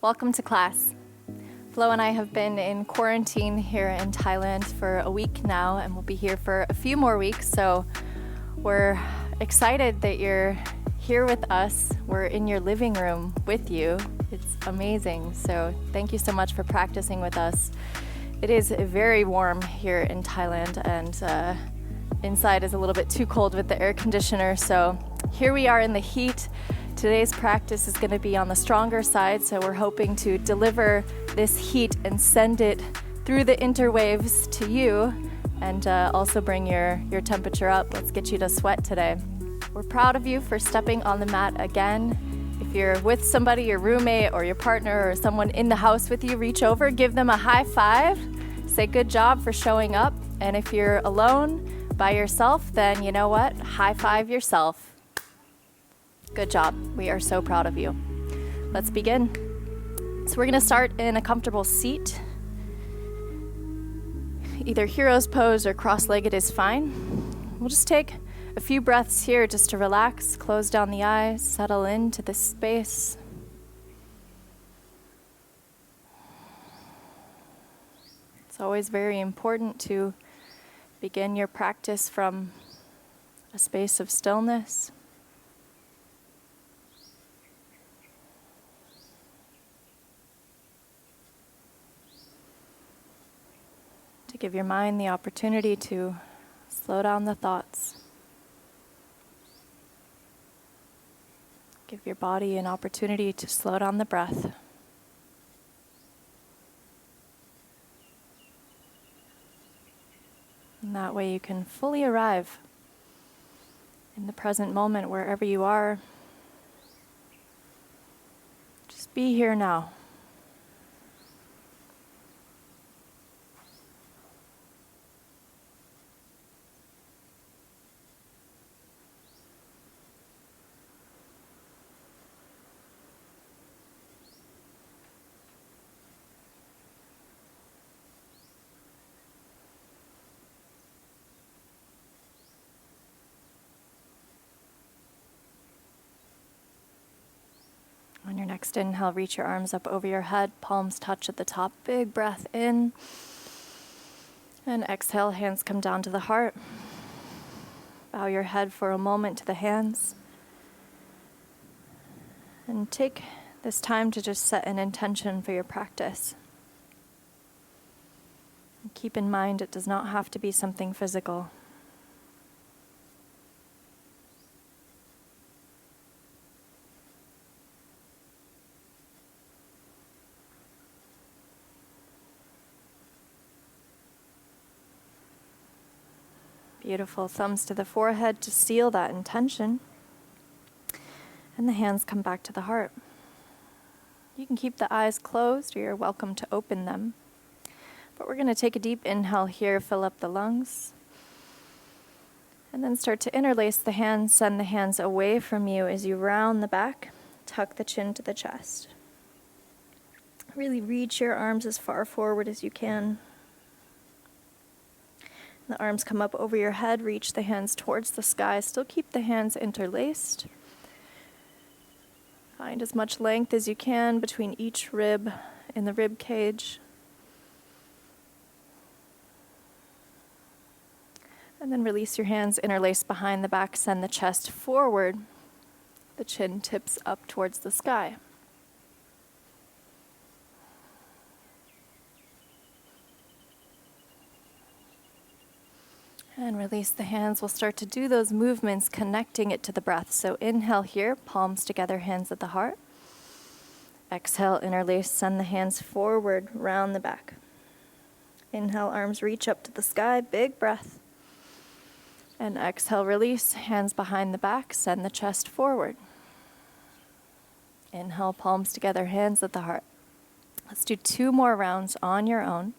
Welcome to class. Flo and I have been in quarantine here in Thailand for a week now, and we'll be here for a few more weeks, so we're excited that you're here with us. We're in your living room with you. It's amazing, so thank you so much for practicing with us. It is very warm here in Thailand, and inside is a little bit too cold with the air conditioner, so here we are in the heat. Today's practice is going to be on the stronger side, so we're hoping to deliver this heat and send it through the interwaves to you, and also bring your temperature up. Let's get you to sweat today. We're proud of you for stepping on the mat again. If you're with somebody, your roommate or your partner or someone in the house with you, reach over, give them a high five, say good job for showing up. And if you're alone by yourself, then you know what? High five yourself. Good job. We are so proud of you. Let's begin. So we're going to start in a comfortable seat. Either hero's pose or cross-legged is fine. We'll just take a few breaths here just to relax, close down the eyes, settle into this space. It's always very important to begin your practice from a space of stillness. To give your mind the opportunity to slow down the thoughts. Give your body an opportunity to slow down the breath. And that way you can fully arrive in the present moment wherever you are. Just be here now. On your next inhale, reach your arms up over your head, palms touch at the top. Big breath in. And exhale, hands come down to the heart. Bow your head for a moment to the hands. And take this time to just set an intention for your practice. And keep in mind, it does not have to be something physical. Beautiful. Thumbs to the forehead to seal that intention. And the hands come back to the heart. You can keep the eyes closed, or you're welcome to open them. But we're going to take a deep inhale here, fill up the lungs. And then start to interlace the hands, send the hands away from you as you round the back, tuck the chin to the chest. Really reach your arms as far forward as you can. The arms come up over your head, reach the hands towards the sky. Still keep the hands interlaced. Find as much length as you can between each rib in the rib cage. And then release your hands, interlace behind the back, send the chest forward. The chin tips up towards the sky. And release the hands. We'll start to do those movements, connecting it to the breath. So inhale here, palms together, hands at the heart. Exhale, interlace, send the hands forward, round the back. Inhale, arms reach up to the sky, big breath. And exhale, release, hands behind the back, send the chest forward. Inhale, palms together, hands at the heart. Let's do 2 more rounds on your own.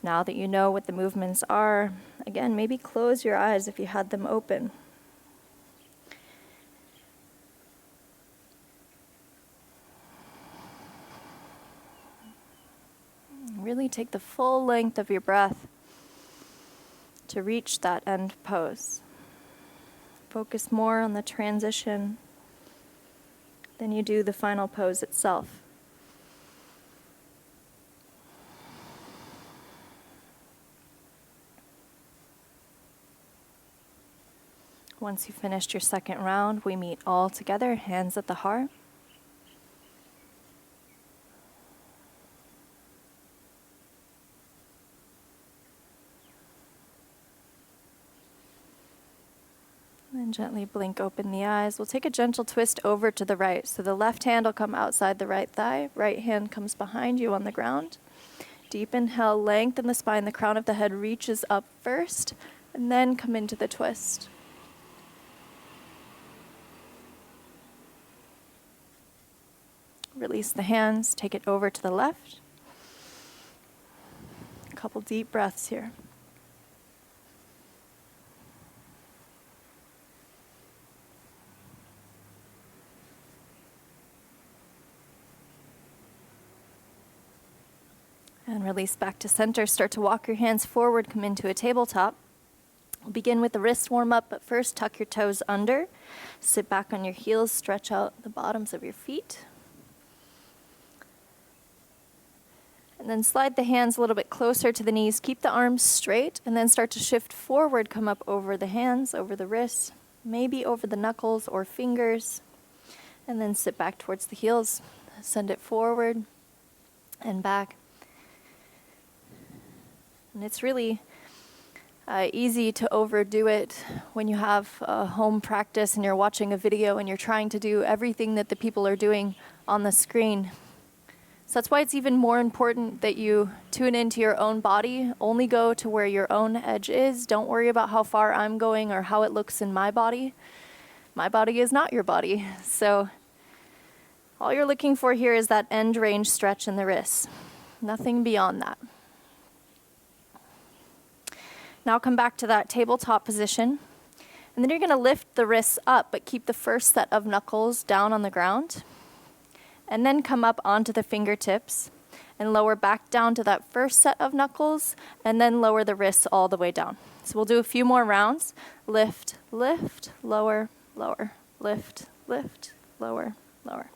Now that you know what the movements are, again, maybe close your eyes if you had them open. Really take the full length of your breath to reach that end pose. Focus more on the transition than you do the final pose itself. Once you've finished your second round, we meet all together, hands at the heart. And gently blink open the eyes. We'll take a gentle twist over to the right. So the left hand will come outside the right thigh. Right hand comes behind you on the ground. Deep inhale, lengthen the spine. The crown of the head reaches up first, and then come into the twist. Release the hands. Take it over to the left. A couple deep breaths here. And release back to center. Start to walk your hands forward, come into a tabletop. We'll begin with the wrist warm up, but first tuck your toes under. Sit back on your heels, stretch out the bottoms of your feet. And then slide the hands a little bit closer to the knees. Keep the arms straight, and then start to shift forward. Come up over the hands, over the wrists, maybe over the knuckles or fingers. And then sit back towards the heels. Send it forward and back. And it's really easy to overdo it when you have a home practice and you're watching a video and you're trying to do everything that the people are doing on the screen. So that's why it's even more important that you tune into your own body. Only go to where your own edge is. Don't worry about how far I'm going or how it looks in my body. My body is not your body. So all you're looking for here is that end range stretch in the wrists. Nothing beyond that. Now come back to that tabletop position. And then you're going to lift the wrists up, but keep the first set of knuckles down on the ground. And then come up onto the fingertips and lower back down to that first set of knuckles, and then lower the wrists all the way down. So we'll do a few more rounds. Lift, lift, lower, lower, lift, lift, lower, lower.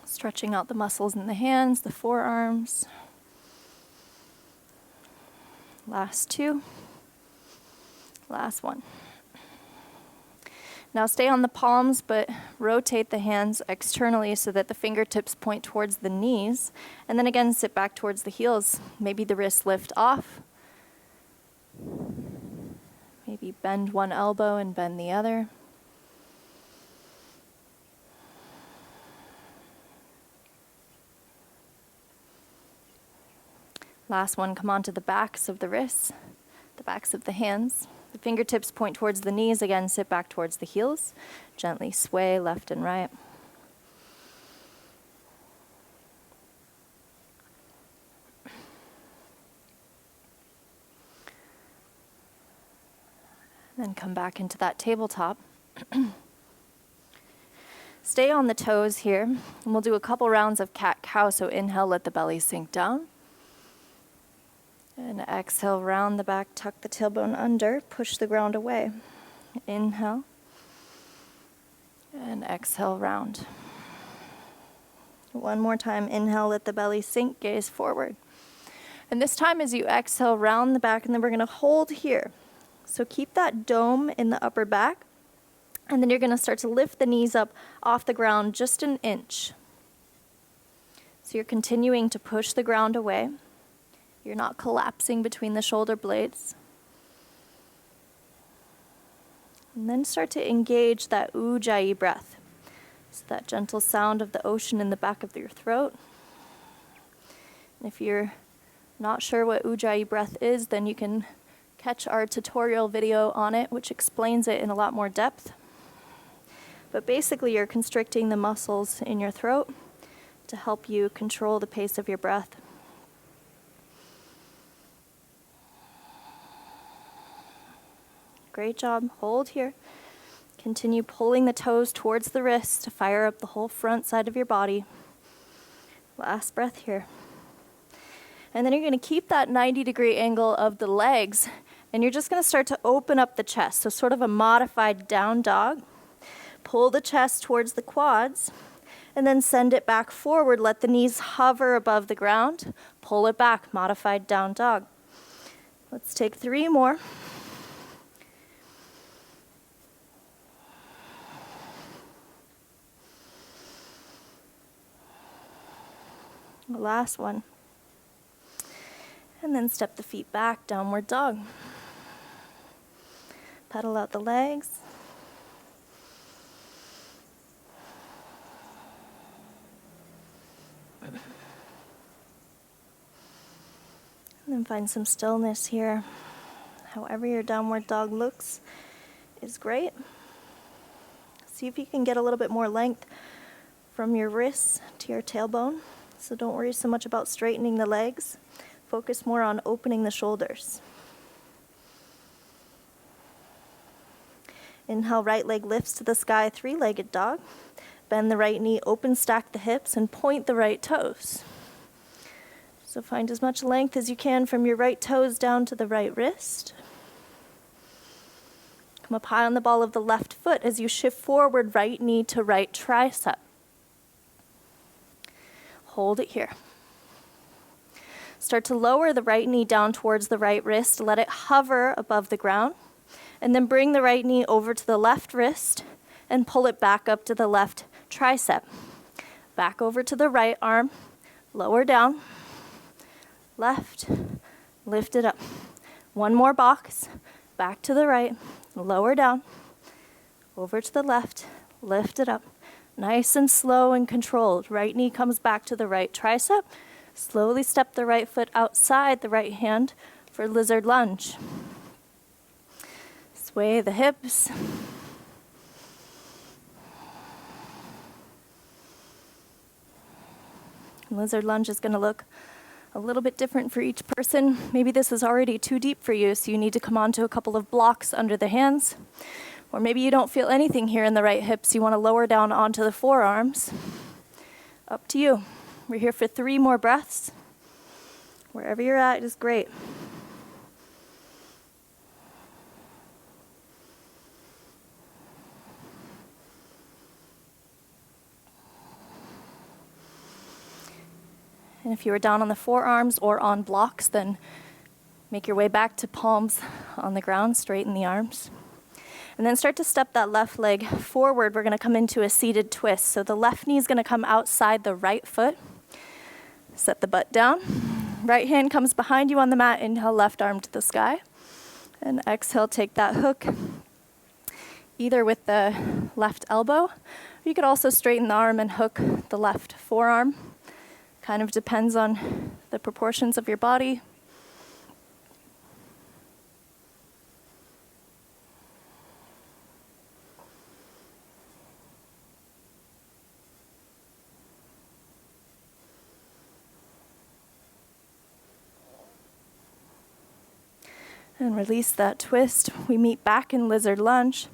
Stretching out the muscles in the hands, the forearms. Last two. Last one. Now stay on the palms, but rotate the hands externally so that the fingertips point towards the knees. And then again, sit back towards the heels. Maybe the wrists lift off. Maybe bend one elbow and bend the other. Last one, come onto the backs of the wrists, the backs of the hands. The fingertips point towards the knees. Again, sit back towards the heels. Gently sway left and right. Then come back into that tabletop. Stay on the toes here, and we'll do a couple rounds of cat-cow. So inhale, let the belly sink down. And exhale, round the back, tuck the tailbone under, push the ground away. Inhale. And exhale, round. One more time, inhale, let the belly sink, gaze forward. And this time as you exhale, round the back, and then we're going to hold here. So keep that dome in the upper back, and then you're going to start to lift the knees up off the ground just an inch. So you're continuing to push the ground away. You're not collapsing between the shoulder blades. And then start to engage that Ujjayi breath. So that gentle sound of the ocean in the back of your throat. And if you're not sure what Ujjayi breath is, then you can catch our tutorial video on it, which explains it in a lot more depth. But basically, you're constricting the muscles in your throat to help you control the pace of your breath. Great job. Hold here. Continue pulling the toes towards the wrists to fire up the whole front side of your body. Last breath here. And then you're going to keep that 90-degree angle of the legs, and you're just going to start to open up the chest. So sort of a modified down dog. Pull the chest towards the quads, and then send it back forward. Let the knees hover above the ground. Pull it back, modified down dog. Let's take 3 more. The last one. And then step the feet back, downward dog. Pedal out the legs. And then find some stillness here. However your downward dog looks is great. See if you can get a little bit more length from your wrists to your tailbone. So don't worry so much about straightening the legs. Focus more on opening the shoulders. Inhale, right leg lifts to the sky, three-legged dog. Bend the right knee, open, stack the hips, and point the right toes. So find as much length as you can from your right toes down to the right wrist. Come up high on the ball of the left foot as you shift forward, right knee to right tricep. Hold it here. Start to lower the right knee down towards the right wrist. Let it hover above the ground. And then bring the right knee over to the left wrist and pull it back up to the left tricep. Back over to the right arm. Lower down. Left. Lift it up. One more box. Back to the right. Lower down. Over to the left. Lift it up. Nice and slow and controlled. Right knee comes back to the right tricep. Slowly step the right foot outside the right hand for lizard lunge. Sway the hips. Lizard lunge is going to look a little bit different for each person. Maybe this is already too deep for you, so you need to come onto a couple of blocks under the hands. Or maybe you don't feel anything here in the right hips. You want to lower down onto the forearms. Up to you. We're here for 3 more breaths. Wherever you're at is great. And if you are down on the forearms or on blocks, then make your way back to palms on the ground, straighten the arms. And then start to step that left leg forward. We're going to come into a seated twist. So the left knee is going to come outside the right foot. Set the butt down. Right hand comes behind you on the mat. Inhale, left arm to the sky. And exhale, take that hook either with the left elbow, or you could also straighten the arm and hook the left forearm. Kind of depends on the proportions of your body. And release that twist. We meet back in lizard lunge.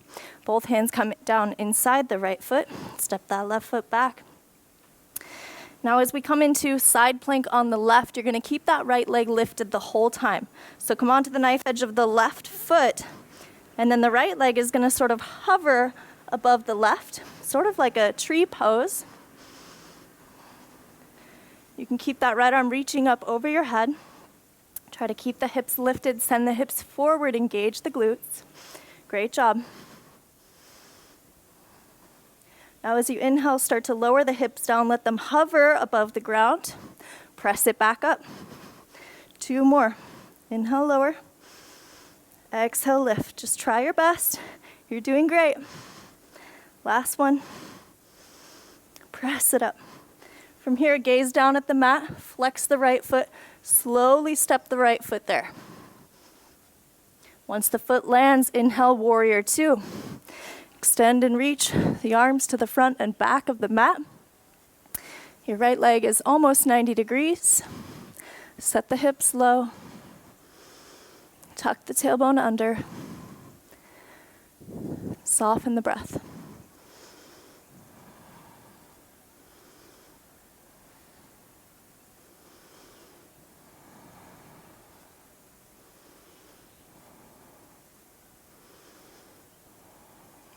Both hands come down inside the right foot. Step that left foot back. Now as we come into side plank on the left, you're going to keep that right leg lifted the whole time. So come onto the knife edge of the left foot, and then the right leg is going to sort of hover above the left, sort of like a tree pose. You can keep that right arm reaching up over your head. Try to keep the hips lifted, send the hips forward, engage the glutes. Great job. Now as you inhale, start to lower the hips down, let them hover above the ground. Press it back up. 2 more. Inhale, lower. Exhale, lift. Just try your best. You're doing great. Last one. Press it up. From here, gaze down at the mat, flex the right foot, slowly step the right foot there. Once the foot lands, inhale, warrior 2. Extend and reach the arms to the front and back of the mat. Your right leg is almost 90 degrees. Set the hips low. Tuck the tailbone under. Soften the breath.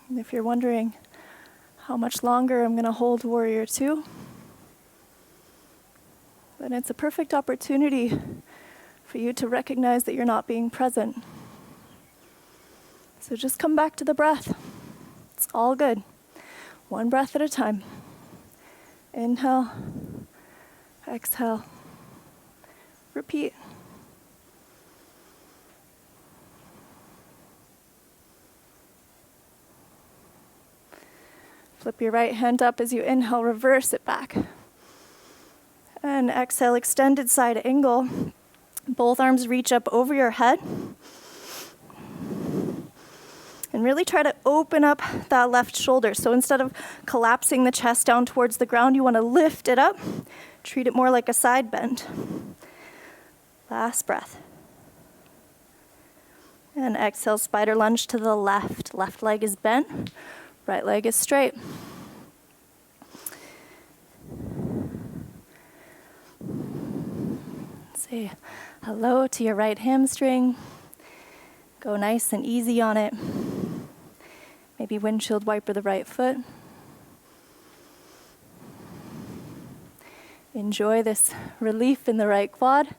And if you're wondering how much longer I'm going to hold warrior 2, then it's a perfect opportunity for you to recognize that you're not being present. So just come back to the breath. It's all good. 1 breath at a time. Inhale. Exhale. Repeat. Flip your right hand up as you inhale, reverse it back. And exhale, extended side angle. Both arms reach up over your head. And really try to open up that left shoulder. So instead of collapsing the chest down towards the ground, you want to lift it up. Treat it more like a side bend. Last breath. And exhale, spider lunge to the left. Left leg is bent, right leg is straight. Say hello to your right hamstring. Go nice and easy on it. Maybe windshield wiper the right foot. Enjoy this relief in the right quad.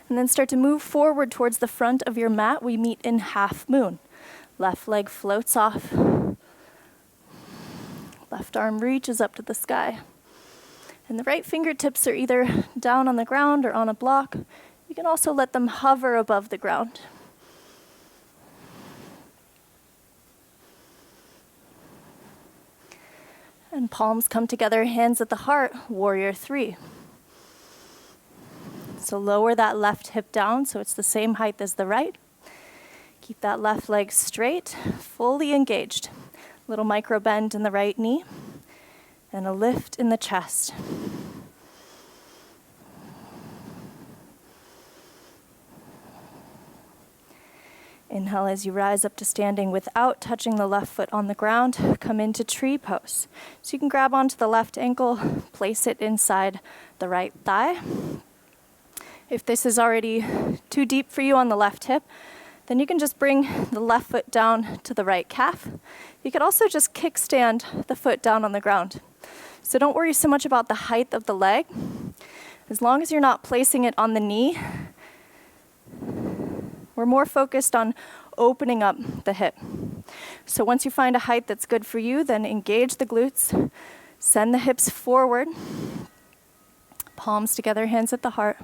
And then start to move forward towards the front of your mat. We meet in half moon. Left leg floats off. Left arm reaches up to the sky. And the right fingertips are either down on the ground or on a block. You can also let them hover above the ground. And palms come together, hands at the heart, warrior 3. So lower that left hip down so it's the same height as the right. Keep that left leg straight, fully engaged. Little micro bend in the right knee and a lift in the chest. Inhale as you rise up to standing without touching the left foot on the ground. Come into tree pose. So you can grab onto the left ankle, place it inside the right thigh. If this is already too deep for you on the left hip, then you can just bring the left foot down to the right calf. You could also just kickstand the foot down on the ground. So don't worry so much about the height of the leg. As long as you're not placing it on the knee, we're more focused on opening up the hip. So once you find a height that's good for you, then engage the glutes, send the hips forward, palms together, hands at the heart.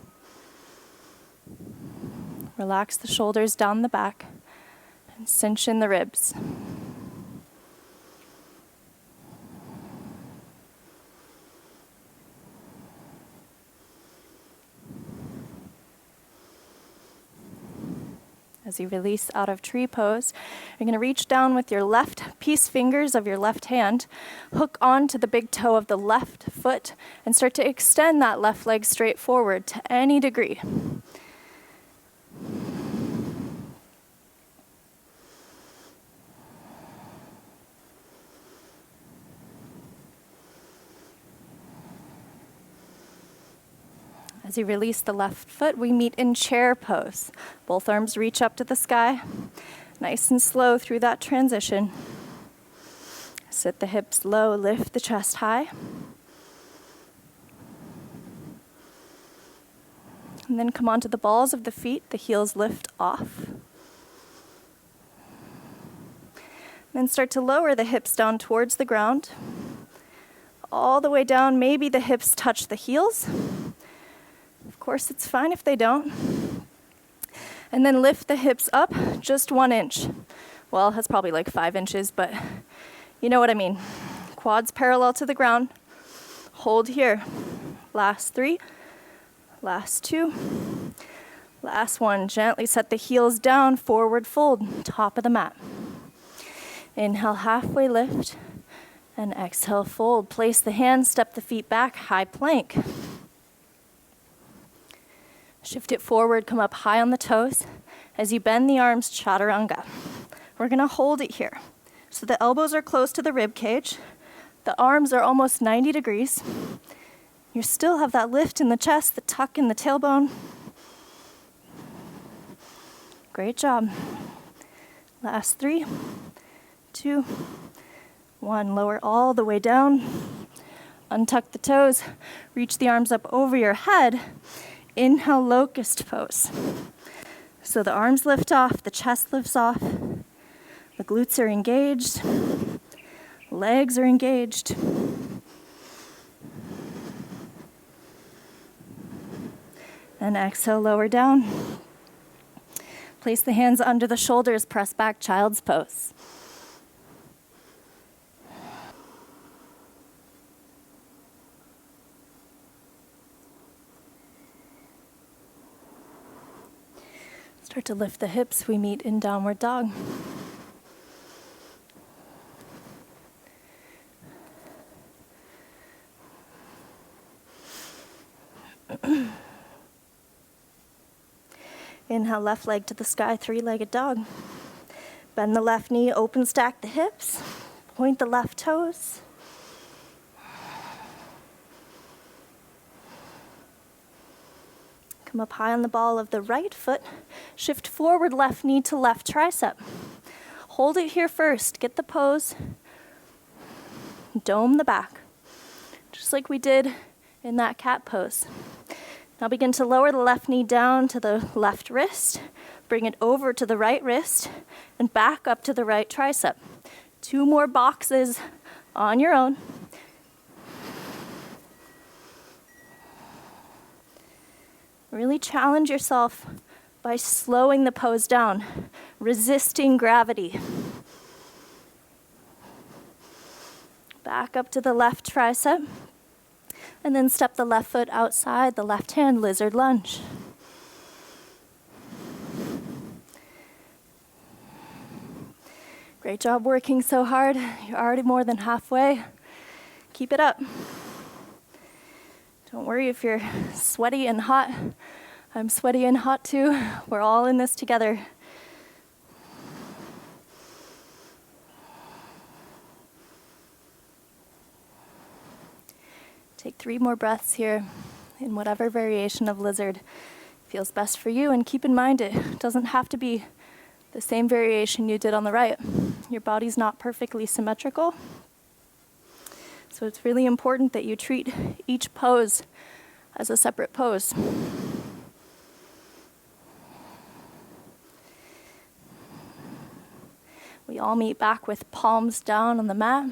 Relax the shoulders down the back and cinch in the ribs. As you release out of tree pose, you're going to reach down with your left peace fingers of your left hand, hook onto the big toe of the left foot, and start to extend that left leg straight forward to any degree. As you release the left foot, we meet in chair pose. Both arms reach up to the sky. Nice and slow through that transition. Sit the hips low, lift the chest high. And then come onto the balls of the feet, the heels lift off. Then start to lower the hips down towards the ground. All the way down, maybe the hips touch the heels. Of course, it's fine if they don't. And then lift the hips up just 1 inch. Well, that's probably like 5 inches, but you know what I mean. Quads parallel to the ground. Hold here. Last 3. Last 2. Last 1. Gently set the heels down, forward fold, top of the mat. Inhale, halfway lift. And exhale, fold. Place the hands, step the feet back, high plank. Shift it forward, come up high on the toes. As you bend the arms, chaturanga. We're gonna hold it here. So the elbows are close to the rib cage. The arms are almost 90 degrees. You still have that lift in the chest, the tuck in the tailbone. Great job. Last 3, 2, 1. Lower all the way down. Untuck the toes. Reach the arms up over your head. Inhale, locust pose. So the arms lift off, the chest lifts off, the glutes are engaged. Legs are engaged. And exhale, lower down. Place the hands under the shoulders, press back, child's pose. Start to lift the hips. We meet in downward dog. Inhale, left leg to the sky, three-legged dog. Bend the left knee, open stack the hips. Point the left toes. Come up high on the ball of the right foot. Shift forward, left knee to left tricep. Hold it here first. Get the pose. Dome the back, just like we did in that cat pose. Now begin to lower the left knee down to the left wrist. Bring it over to the right wrist and back up to the right tricep. 2 more boxes on your own. Really challenge yourself by slowing the pose down, resisting gravity. Back up to the left tricep, and then step the left foot outside the left hand, lizard lunge. Great job working so hard. You're already more than halfway. Keep it up. Don't worry if you're sweaty and hot. I'm sweaty and hot too. We're all in this together. Take 3 more breaths here in whatever variation of lizard feels best for you. And keep in mind, it doesn't have to be the same variation you did on the right. Your body's not perfectly symmetrical. So it's really important that you treat each pose as a separate pose. We all meet back with palms down on the mat.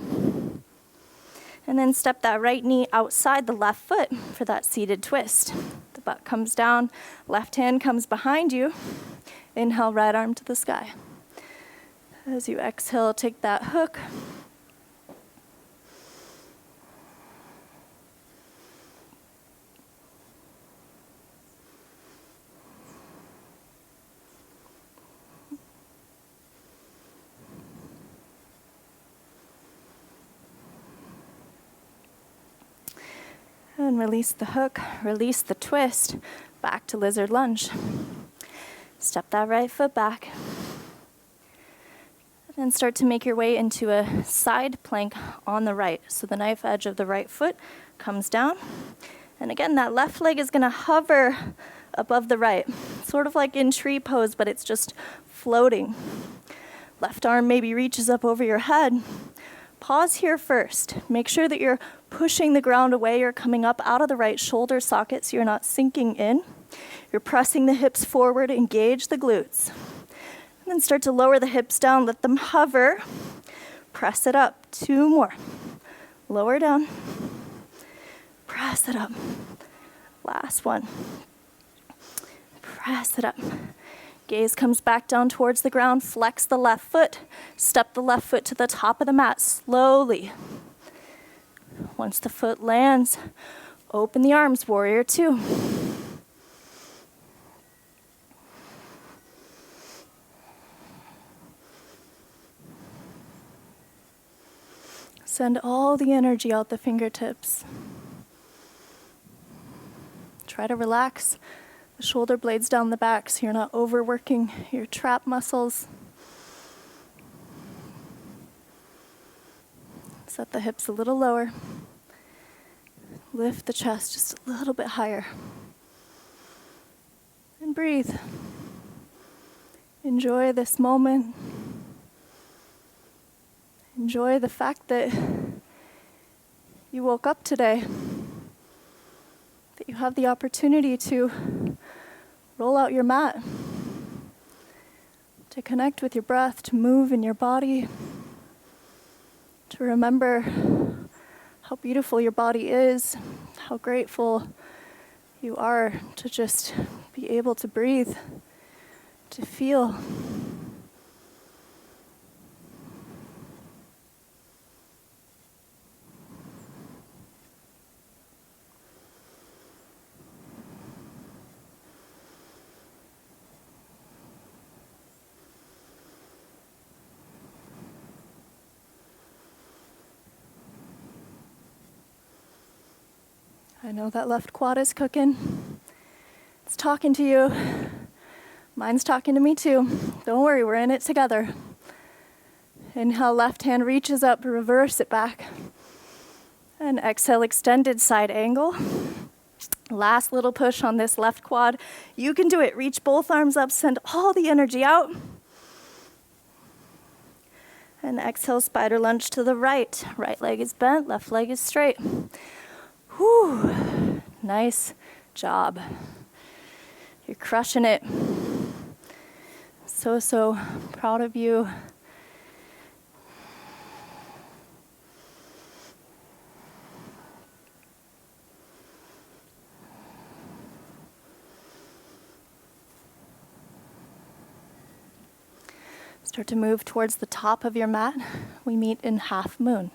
And then step that right knee outside the left foot for that seated twist. The butt comes down, left hand comes behind you. Inhale, right arm to the sky. As you exhale, take that hook. And release the hook, release the twist, back to lizard lunge. Step that right foot back. And then start to make your way into a side plank on the right. So the knife edge of the right foot comes down. And again, that left leg is going to hover above the right. Sort of like in tree pose, but it's just floating. Left arm maybe reaches up over your head. Pause here first. Make sure that you're pushing the ground away. You're coming up out of the right shoulder socket so you're not sinking in. You're pressing the hips forward, engage the glutes. And then start to lower the hips down, let them hover. Press it up. 2 more. Lower down. Press it up. Last one. Press it up. Gaze comes back down towards the ground. Flex the left foot. Step the left foot to the top of the mat slowly. Once the foot lands, open the arms, warrior 2. Send all the energy out the fingertips. Try to relax the shoulder blades down the back so you're not overworking your trap muscles. Set the hips a little lower. Lift the chest just a little bit higher. And breathe. Enjoy this moment. Enjoy the fact that you woke up today, that you have the opportunity to roll out your mat, to connect with your breath, to move in your body, to remember how beautiful your body is, how grateful you are to just be able to breathe, to feel. I know that left quad is cooking. It's talking to you. Mine's talking to me too. Don't worry, we're in it together. Inhale, left hand reaches up, reverse it back. And exhale, extended side angle. Last little push on this left quad. You can do it. Reach both arms up, send all the energy out. And exhale, spider lunge to the right. Right leg is bent, left leg is straight. Whew, nice job. You're crushing it. So proud of you. Start to move towards the top of your mat. We meet in half moon.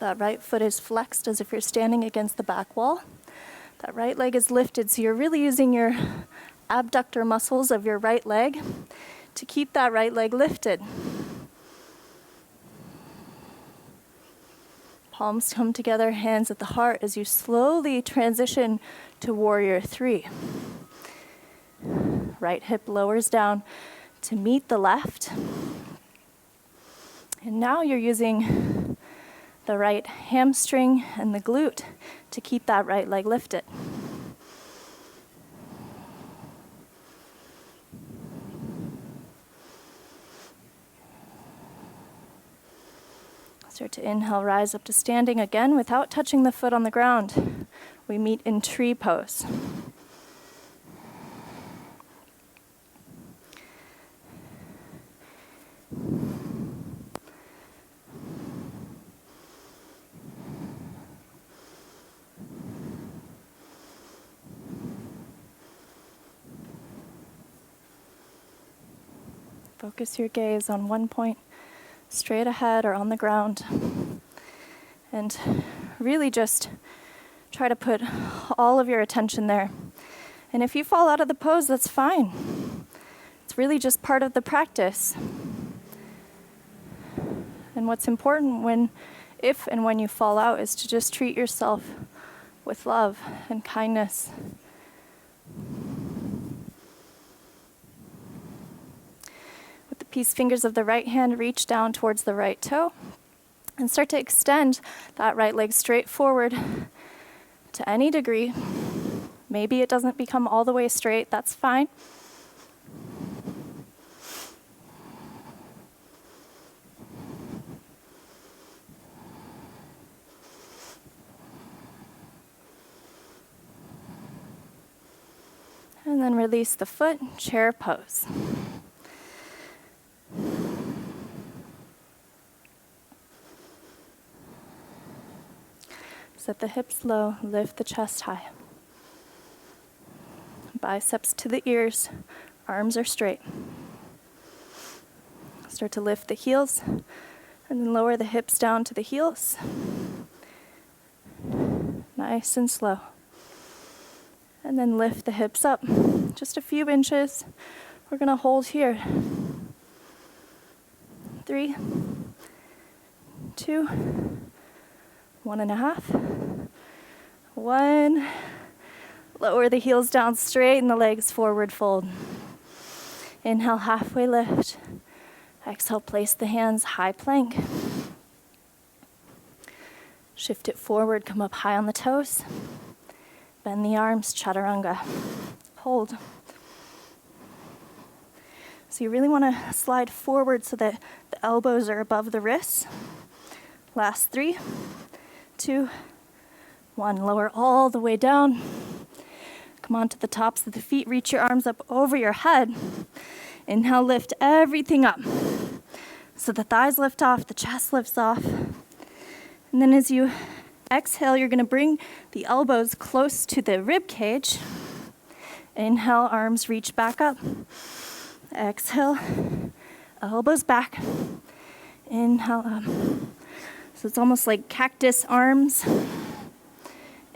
That right foot is flexed as if you're standing against the back wall. That right leg is lifted, so you're really using your abductor muscles of your right leg to keep that right leg lifted. Palms come together, hands at the heart as you slowly transition to warrior 3. Right hip lowers down to meet the left. And now you're using the right hamstring and the glute to keep that right leg lifted. Start to inhale, rise up to standing again without touching the foot on the ground. We meet in tree pose. Focus your gaze on one point, straight ahead or on the ground. And really just try to put all of your attention there. And if you fall out of the pose, that's fine. It's really just part of the practice. And what's important if and when you fall out is to just treat yourself with love and kindness. Peace fingers of the right hand reach down towards the right toe and start to extend that right leg straight forward to any degree. Maybe it doesn't become all the way straight, that's fine. And then release the foot, chair pose. Set the hips low, lift the chest high. Biceps to the ears, arms are straight. Start to lift the heels and then lower the hips down to the heels. Nice and slow. And then lift the hips up just a few inches. We're going to hold here. 3, 2, 1.5. 1. Lower the heels down straight and the legs forward fold. Inhale, halfway lift. Exhale, place the hands high plank. Shift it forward, come up high on the toes. Bend the arms, chaturanga. Hold. So you really want to slide forward so that the elbows are above the wrists. Last 3, 2, 1, lower all the way down. Come on to the tops of the feet, reach your arms up over your head. Inhale, lift everything up. So the thighs lift off, the chest lifts off. And then as you exhale, you're gonna bring the elbows close to the rib cage. Inhale, arms reach back up. Exhale, elbows back. Inhale up. So it's almost like cactus arms.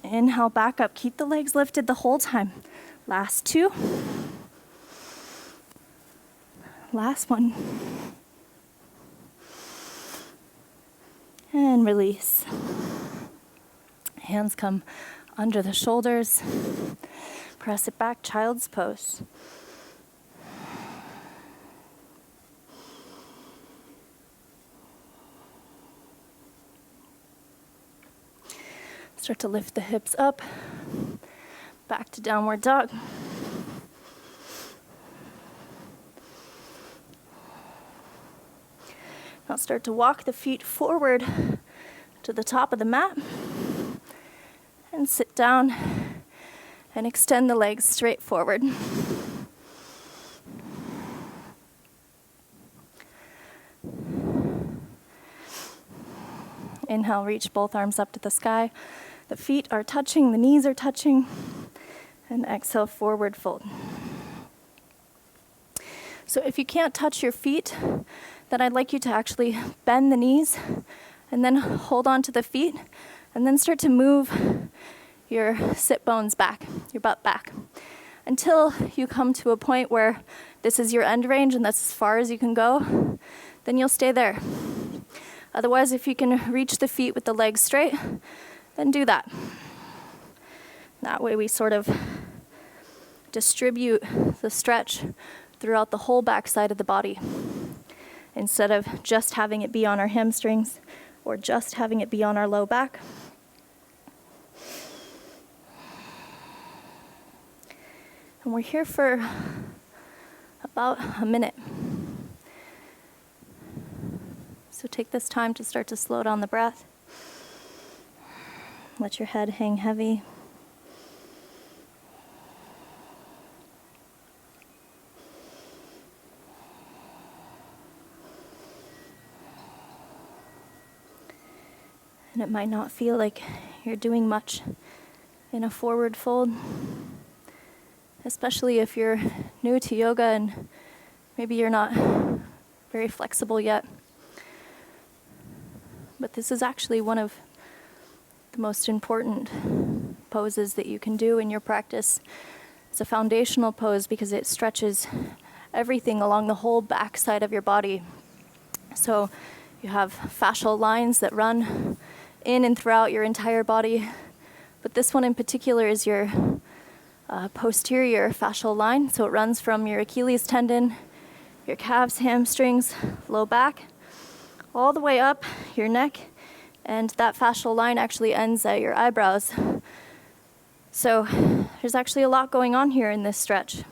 Inhale, back up. Keep the legs lifted the whole time. Last 2. Last 1. And release. Hands come under the shoulders. Press it back, child's pose. Start to lift the hips up, back to downward dog. Now start to walk the feet forward to the top of the mat and sit down and extend the legs straight forward. Inhale, reach both arms up to the sky. The feet are touching, the knees are touching. And exhale, forward fold. So if you can't touch your feet, then I'd like you to actually bend the knees and then hold on to the feet and then start to move your sit bones back, your butt back, until you come to a point where this is your end range and that's as far as you can go. Then you'll stay there. Otherwise, if you can reach the feet with the legs straight, then do that. That way we sort of distribute the stretch throughout the whole backside of the body, instead of just having it be on our hamstrings or just having it be on our low back. And we're here for about a minute. So take this time to start to slow down the breath. Let your head hang heavy. And it might not feel like you're doing much in a forward fold, especially if you're new to yoga and maybe you're not very flexible yet. But this is actually one of the most important poses that you can do in your practice. It's a foundational pose because it stretches everything along the whole back side of your body. So you have fascial lines that run in and throughout your entire body. But this one in particular is your posterior fascial line. So it runs from your Achilles tendon, your calves, hamstrings, low back, all the way up your neck, and that fascial line actually ends at your eyebrows. So there's actually a lot going on here in this stretch.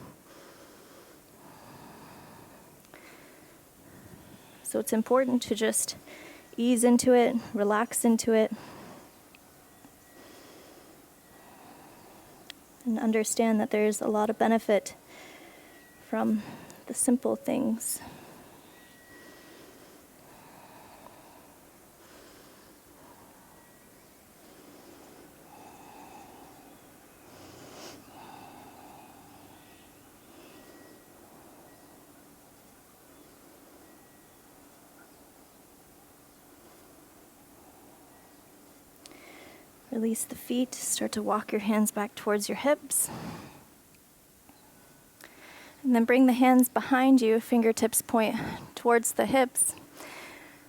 So it's important to just ease into it, relax into it, and understand that there's a lot of benefit from the simple things. Release the feet, start to walk your hands back towards your hips. And then bring the hands behind you, fingertips point towards the hips.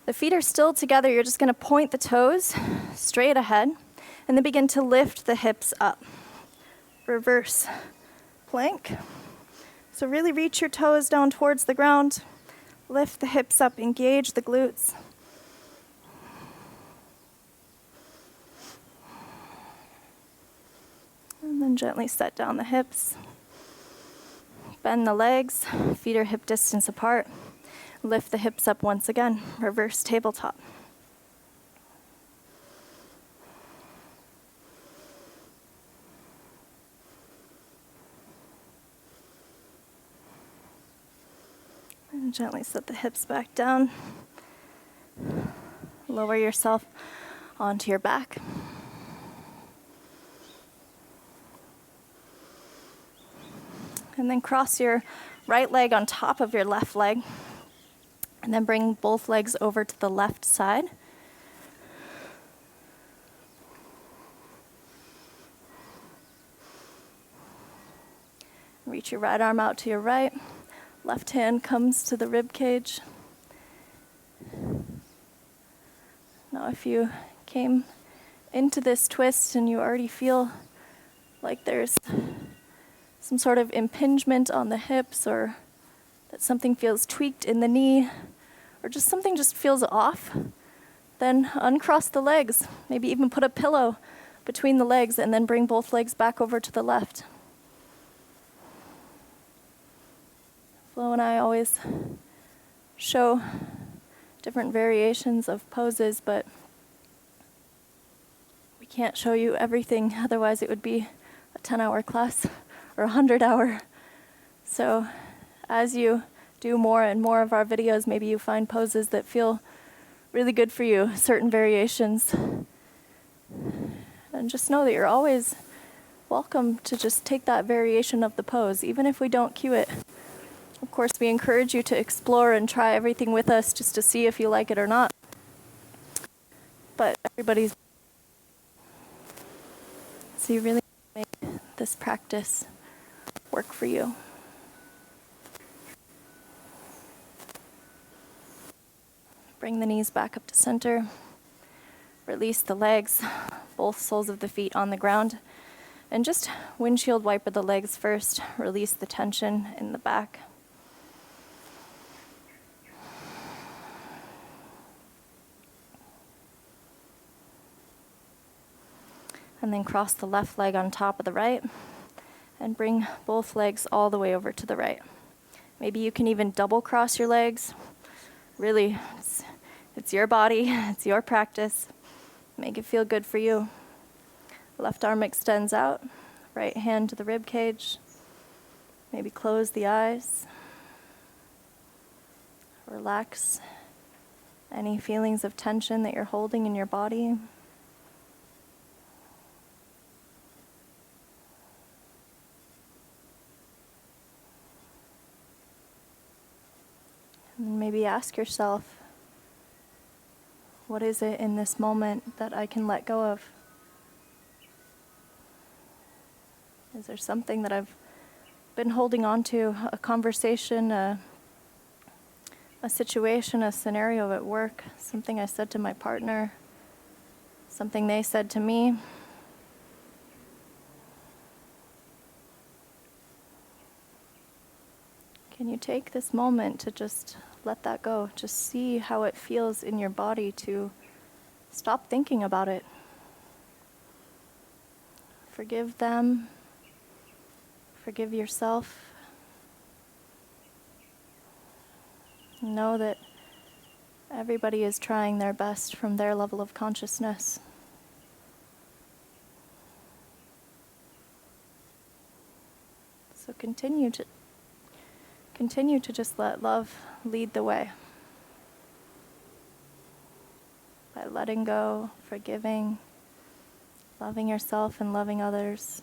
The feet are still together, you're just gonna point the toes straight ahead, and then begin to lift the hips up. Reverse plank. So really reach your toes down towards the ground, lift the hips up, engage the glutes. And then gently set down the hips. Bend the legs, feet are hip distance apart. Lift the hips up once again, reverse tabletop. And gently set the hips back down. Lower yourself onto your back. And then cross your right leg on top of your left leg. And then bring both legs over to the left side. Reach your right arm out to your right. Left hand comes to the rib cage. Now if you came into this twist and you already feel like there's some sort of impingement on the hips, or that something feels tweaked in the knee, or just something just feels off, then uncross the legs. Maybe even put a pillow between the legs and then bring both legs back over to the left. Flo and I always show different variations of poses, but we can't show you everything, otherwise it would be a 10-hour class or a 100-hour. So as you do more and more of our videos, maybe you find poses that feel really good for you, certain variations. And just know that you're always welcome to just take that variation of the pose, even if we don't cue it. Of course, we encourage you to explore and try everything with us just to see if you like it or not. But everybody's... So you really make this practice work for you. Bring the knees back up to center. Release the legs, both soles of the feet on the ground. And just windshield wiper the legs first. Release the tension in the back. And then cross the left leg on top of the right and bring both legs all the way over to the right. Maybe you can even double cross your legs. Really, it's your body, it's your practice. Make it feel good for you. Left arm extends out, right hand to the rib cage. Maybe close the eyes. Relax any feelings of tension that you're holding in your body. And maybe ask yourself, what is it in this moment that I can let go of? Is there something that I've been holding on to, a conversation, a situation, a scenario at work, something I said to my partner, something they said to me? Can you take this moment to just let that go? Just see how it feels in your body to stop thinking about it. Forgive them. Forgive yourself. Know that everybody is trying their best from their level of consciousness. So continue to just let love lead the way. By letting go, forgiving, loving yourself and loving others.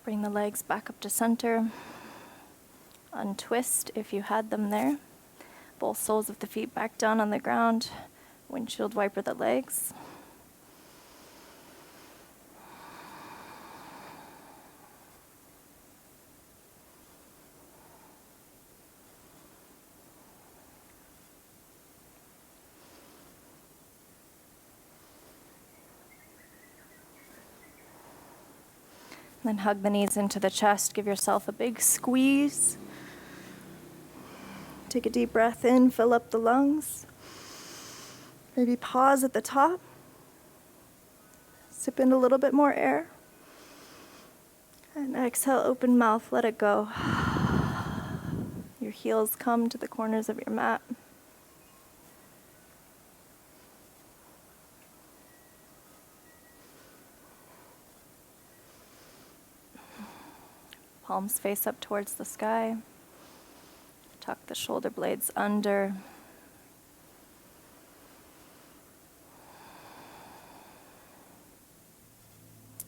Bring the legs back up to center. Untwist if you had them there. Both soles of the feet back down on the ground. Windshield wiper the legs. Then hug the knees into the chest. Give yourself a big squeeze. Take a deep breath in, fill up the lungs. Maybe pause at the top. Sip in a little bit more air. And exhale, open mouth, let it go. Your heels come to the corners of your mat. Palms face up towards the sky. Tuck the shoulder blades under.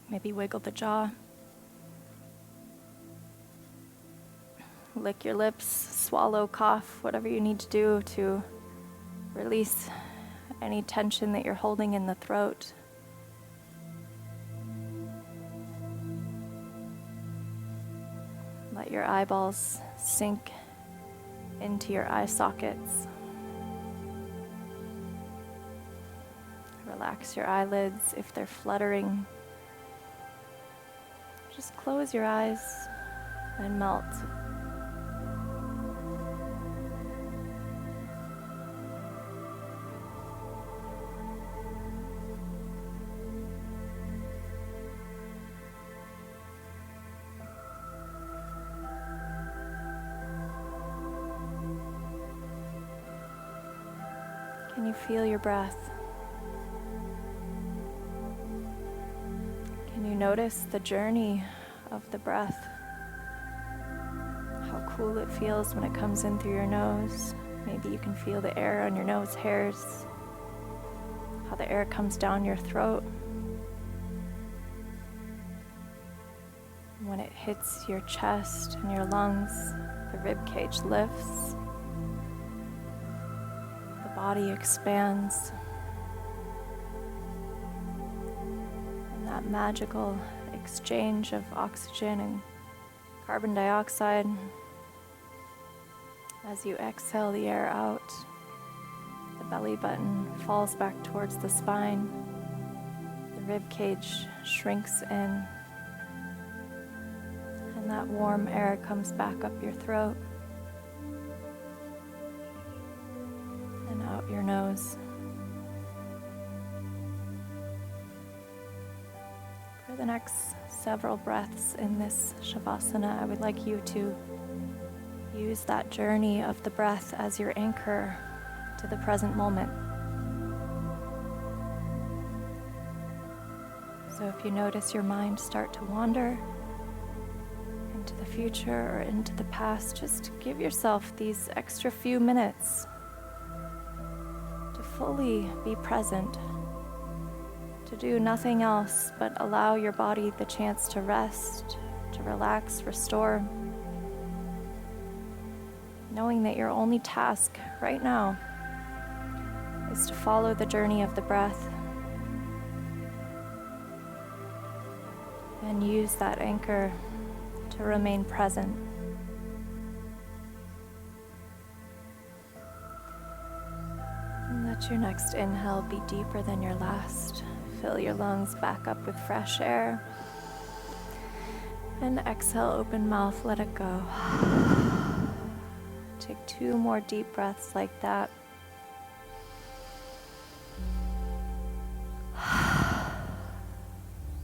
Maybe wiggle the jaw. Lick your lips, swallow, cough, whatever you need to do to release any tension that you're holding in the throat. Let your eyeballs sink into your eye sockets. Relax your eyelids if they're fluttering. Just close your eyes and melt. Can you feel your breath? Can you notice the journey of the breath? How cool it feels when it comes in through your nose. Maybe you can feel the air on your nose hairs, how the air comes down your throat. When it hits your chest and your lungs, the rib cage lifts. Body expands, and that magical exchange of oxygen and carbon dioxide. As you exhale the air out, the belly button falls back towards the spine, the rib cage shrinks in, and that warm air comes back up your throat. Out your nose. For the next several breaths in this Savasana, I would like you to use that journey of the breath as your anchor to the present moment. So if you notice your mind start to wander into the future or into the past, just give yourself these extra few minutes fully be present, to do nothing else but allow your body the chance to rest, to relax, restore, knowing that your only task right now is to follow the journey of the breath and use that anchor to remain present. Let your next inhale be deeper than your last. Fill your lungs back up with fresh air. And exhale, open mouth, let it go. Take 2 more deep breaths like that.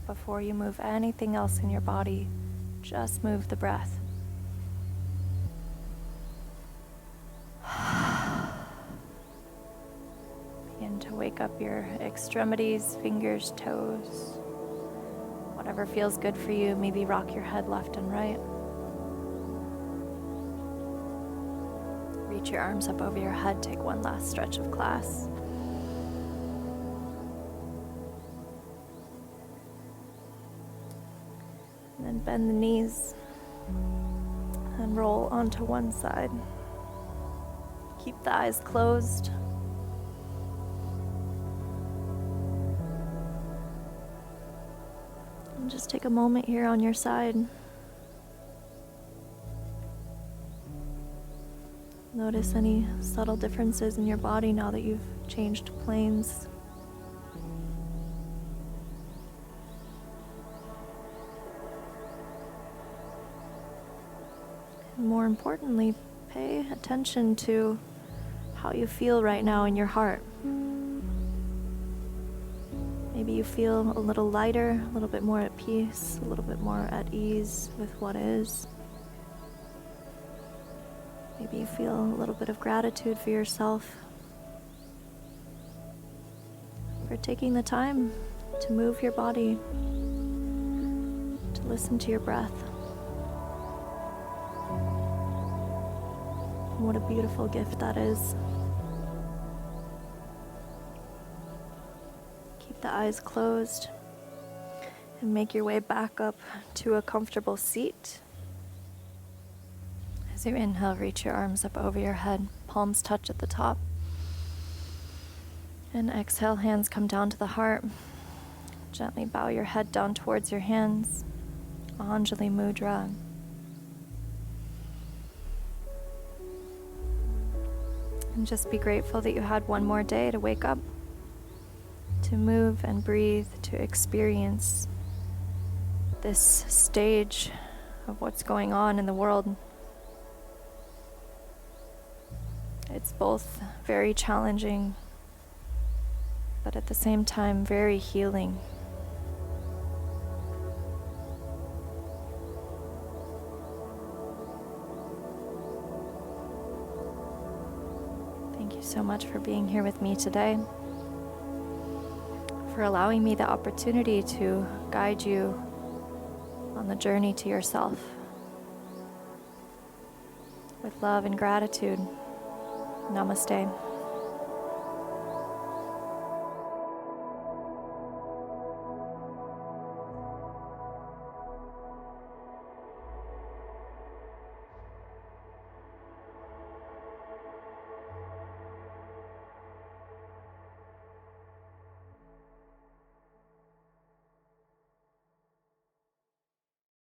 Before you move anything else in your body, just move the breath. To wake up your extremities, fingers, toes, whatever feels good for you. Maybe rock your head left and right. Reach your arms up over your head, take one last stretch of class. And then bend the knees and roll onto one side. Keep the eyes closed. And just take a moment here on your side. Notice any subtle differences in your body now that you've changed planes. And more importantly, pay attention to how you feel right now in your heart. Maybe you feel a little lighter, a little bit more at peace, a little bit more at ease with what is. Maybe you feel a little bit of gratitude for yourself for taking the time to move your body, to listen to your breath. What a beautiful gift that is. Keep the eyes closed and make your way back up to a comfortable seat. As you inhale, reach your arms up over your head, palms touch at the top. And exhale, hands come down to the heart. Gently bow your head down towards your hands. Anjali Mudra. And just be grateful that you had one more day to wake up, to move and breathe, to experience this stage of what's going on in the world. It's both very challenging, but at the same time, very healing. Thank you so much for being here with me today, for allowing me the opportunity to guide you on the journey to yourself. With love and gratitude, namaste.